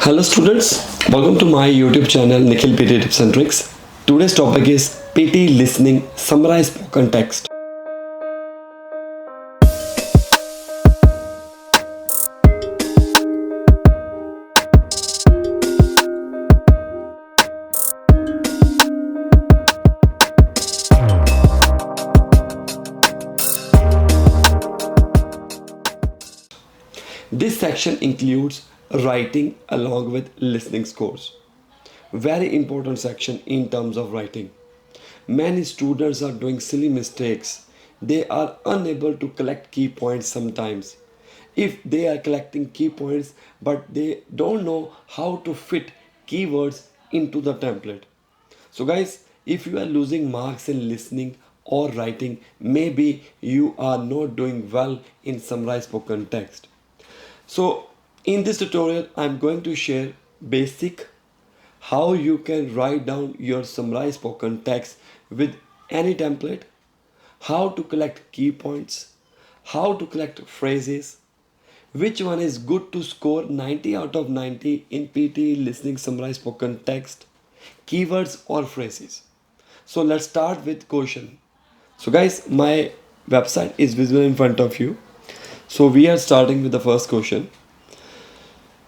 Hello students, welcome to my YouTube channel NIKHILPTE Tips and Tricks. Today's topic is PT listening summarize spoken text. This section includes writing along with listening scores. Very important section in terms of writing. Many students are doing silly mistakes. They are unable to collect key points sometimes. If they are collecting key points but they don't know how to fit keywords into the template. So guys, if you are losing marks in listening or writing, maybe you are not doing well in summarize spoken text. So in this tutorial, I'm going to share basic how you can write down your summarized spoken text with any template, how to collect key points, how to collect phrases, which one is good to score 90 out of 90 in PT listening summarized spoken text, keywords or phrases. So let's start with question. So guys, my website is visible in front of you. So we are starting with the first question.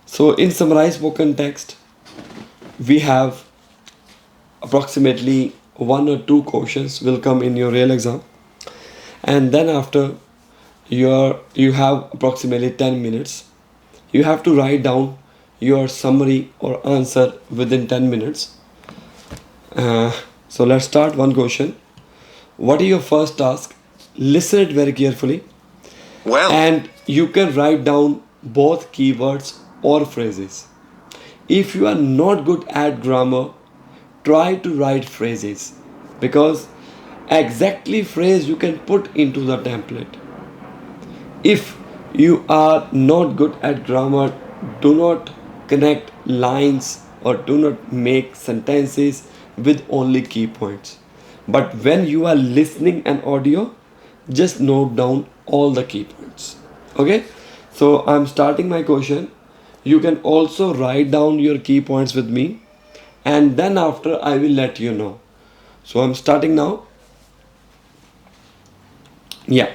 So in summarized spoken text, we have approximately one or two questions will come in your real exam, and then after you have approximately 10 minutes. You have to write down your summary or answer within 10 minutes. So let's start one question. What is your first task? Listen it very carefully. And you can write down both keywords or phrases. If you are not good at grammar, try to write phrases, because exactly phrase you can put into the template. If you are not good at grammar, do not connect lines or do not make sentences with only key points. But when you are listening an audio, just note down all the key points. Okay, so I'm starting my question. You can also write down your key points with me, and then after I will let you know. So I'm starting now. Yeah.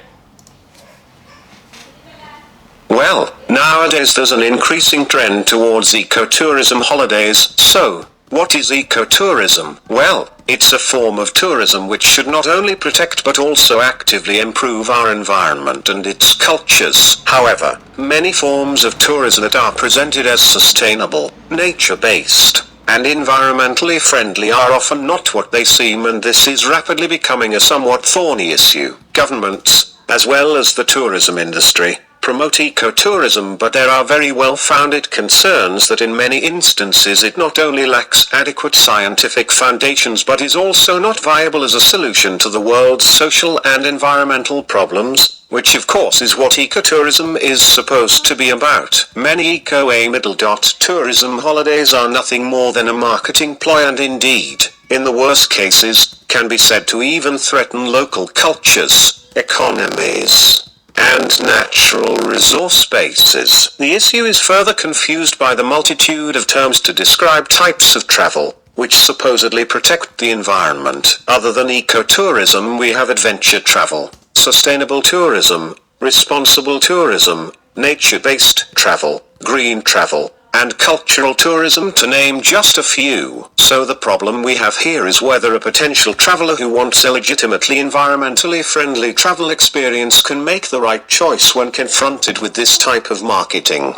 Well, nowadays there's an increasing trend towards ecotourism holidays. So, what is ecotourism? Well, it's a form of tourism which should not only protect but also actively improve our environment and its cultures. However, many forms of tourism that are presented as sustainable, nature-based, and environmentally friendly are often not what they seem, and this is rapidly becoming a somewhat thorny issue. Governments, as well as the tourism industry, promote ecotourism, but there are very well-founded concerns that in many instances it not only lacks adequate scientific foundations but is also not viable as a solution to the world's social and environmental problems, which of course is what ecotourism is supposed to be about. Many tourism holidays are nothing more than a marketing ploy, and indeed, in the worst cases, can be said to even threaten local cultures, economies, and natural resource bases. The issue is further confused by the multitude of terms to describe types of travel, which supposedly protect the environment. Other than ecotourism, we have adventure travel, sustainable tourism, responsible tourism, nature-based travel, green travel, and cultural tourism, to name just a few. So the problem we have here is whether a potential traveler who wants a legitimately environmentally friendly travel experience can make the right choice when confronted with this type of marketing.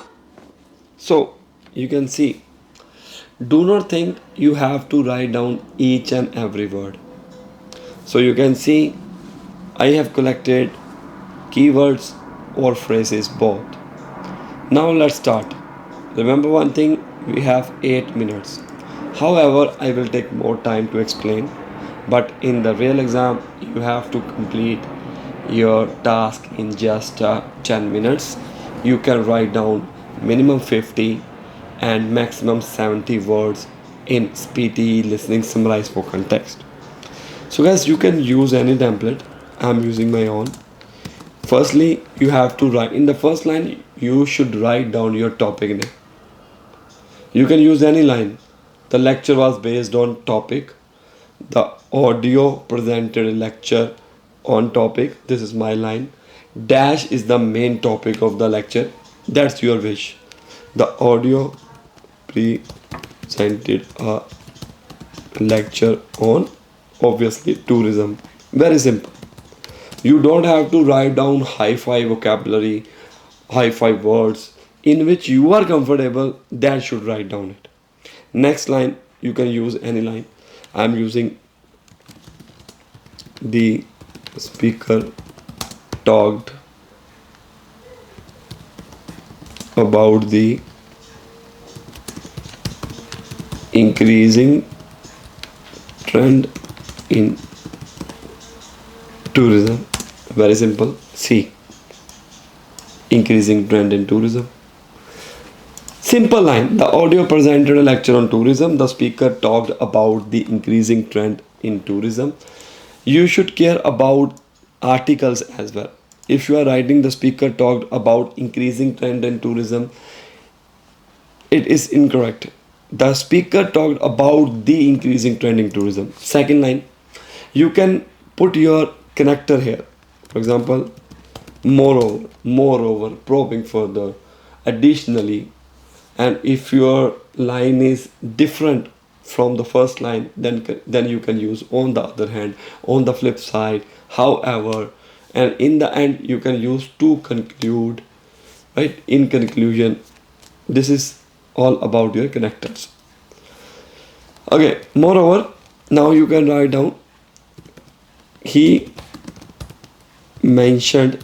So you can see, do not think you have to write down each and every word. So you can see I have collected keywords or phrases both. Now let's start. Remember one thing, we have 8 minutes. However, I will take more time to explain, but in the real exam you have to complete your task in just 10 minutes. You can write down minimum 50 and maximum 70 words in PT listening summarized spoken text. So guys, you can use any template. I'm using my own. Firstly, you have to write in the first line, you should write down your topic name. You can use any line. The lecture was based on topic. The audio presented a lecture on topic. This is my line. Dash is the main topic of the lecture. That's your wish. The audio presented a lecture on, obviously, tourism. Very simple. You don't have to write down high-fi vocabulary, high-fi words in which you are comfortable. That should write down it. Next line, you can use any line. I'm using the speaker talked about the increasing trend in tourism. Very simple. See, increasing trend in tourism. Simple line. The audio presented a lecture on tourism. The speaker talked about the increasing trend in tourism. You should care about articles as well. If you are writing the speaker talked about increasing trend in tourism, it is incorrect. The speaker talked about the increasing trend in tourism. Second line, you can put your connector here. For example, moreover, probing further, additionally. And if your line is different from the first line, then you can use on the other hand, on the flip side, however, and in the end you can use to conclude, right? In conclusion. This is all about your connectors. Okay, moreover, now you can write down, he mentioned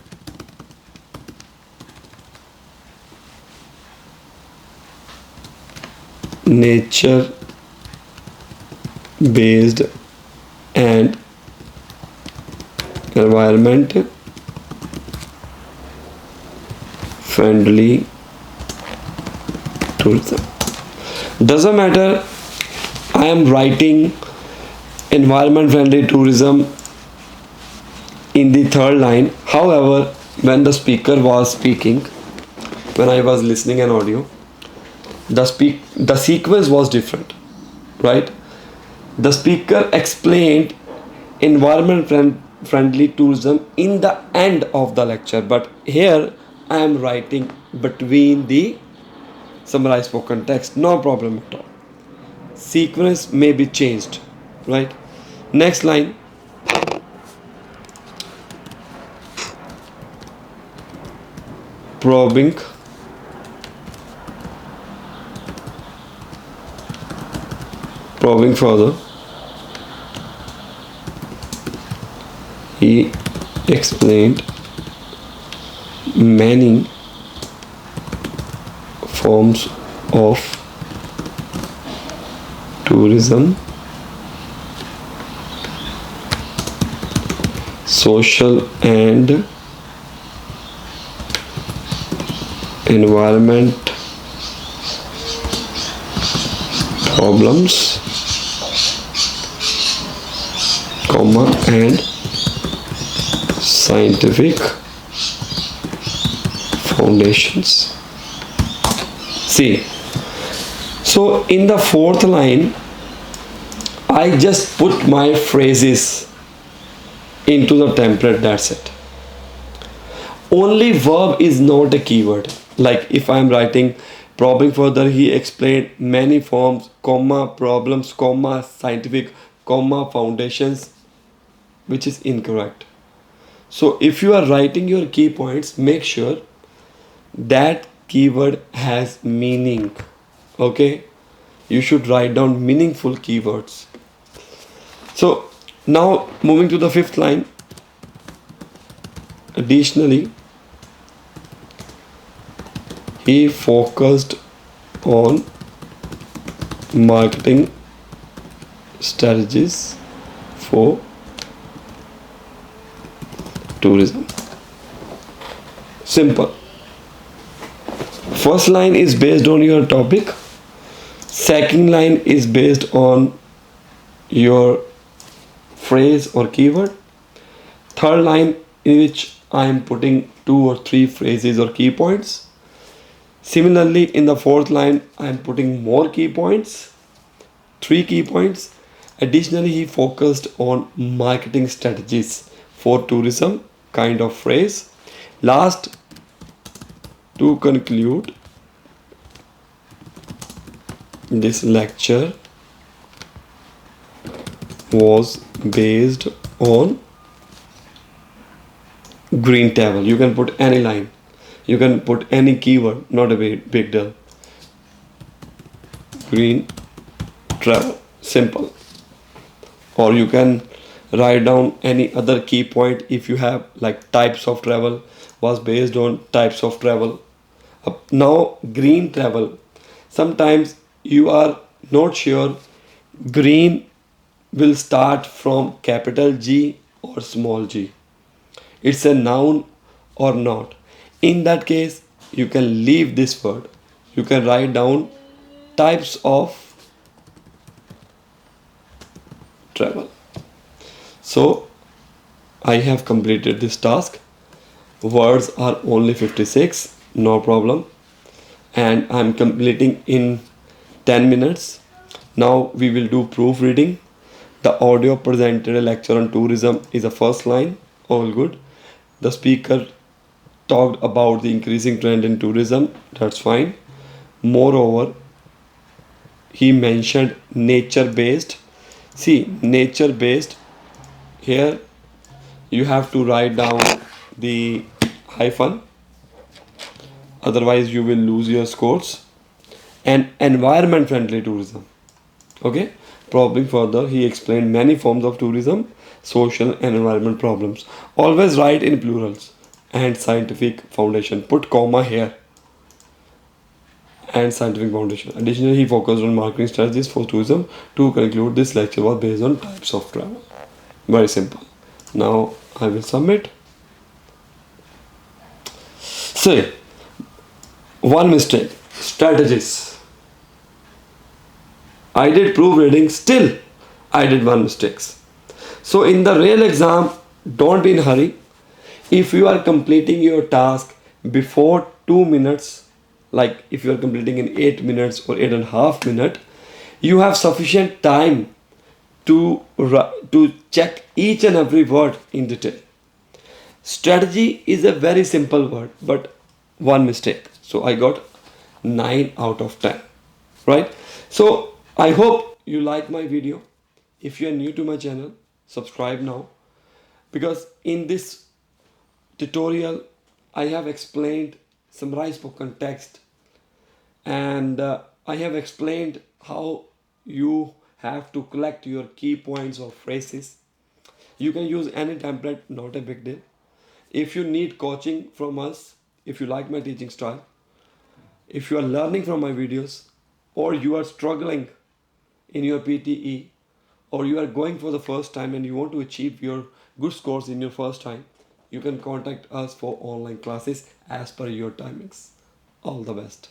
nature based and environment friendly tourism. Doesn't matter, I am writing environment friendly tourism in the third line. However, when the speaker was speaking, when I was listening an audio, the sequence was different, right? The speaker explained friendly tourism in the end of the lecture, but here I am writing between the summarized spoken text. No problem at all. Sequence may be changed, right? Next line, probing further, he explained many forms of tourism, social and environment problems, comma, and scientific foundations. See, so in the fourth line, I just put my phrases into the template. That's it. Only verb is not a keyword. Like if I am writing probing further, he explained many forms, comma, problems, comma, scientific, comma, foundations, which is incorrect. So if you are writing your key points, make sure that keyword has meaning. Okay, you should write down meaningful keywords. So now moving to the fifth line. Additionally, he focused on marketing strategies for tourism. Simple. First line is based on your topic. Second line is based on your phrase or keyword. Third line in which I am putting 2 or 3 phrases or key points. Similarly, in the fourth line, I am putting more key points, 3 key points. Additionally, he focused on marketing strategies for tourism, kind of phrase. Last, to conclude this lecture was based on green table. You can put any line, you can put any keyword, not a big deal. Green travel, simple. Or you can write down any other key point if you have, like types of travel was based on types of travel. Now green travel, sometimes you are not sure green will start from capital G or small g, it's a noun or not. In that case, you can leave this word, you can write down types of travel. So I have completed this task. Words are only 56, no problem, and I'm completing in 10 minutes. Now we will do proofreading. The audio presented a lecture on tourism is the first line, all good. The speaker talked about the increasing trend in tourism, that's fine. Moreover, he mentioned nature based. See, nature based, here you have to write down the hyphen, otherwise you will lose your scores. And environment friendly tourism, okay. Probing further, he explained many forms of tourism, social and environment problems. Always write in plurals. And scientific foundation, put comma here, and scientific foundation. Additionally, he focused on marketing strategies for tourism. To conclude, this lecture was based on types of travel. Very simple. Now I will submit. Say, one mistake, strategies. I did proofreading, still I did one mistakes. So in the real exam, don't be in a hurry. If you are completing your task before 2 minutes, like if you are completing in 8 minutes or 8.5 minutes, you have sufficient time to check each and every word in detail. Strategy is a very simple word, but one mistake. So I got 9 out of 10. Right? So I hope you like my video. If you are new to my channel, subscribe now, because in this tutorial I have explained summarized spoken text, and I have explained how you have to collect your key points or phrases. You can use any template, not a big deal. If you need coaching from us, if you like my teaching style, if you are learning from my videos, or you are struggling in your PTE, or you are going for the first time and you want to achieve your good scores in your first time, you can contact us for online classes as per your timings. All the best.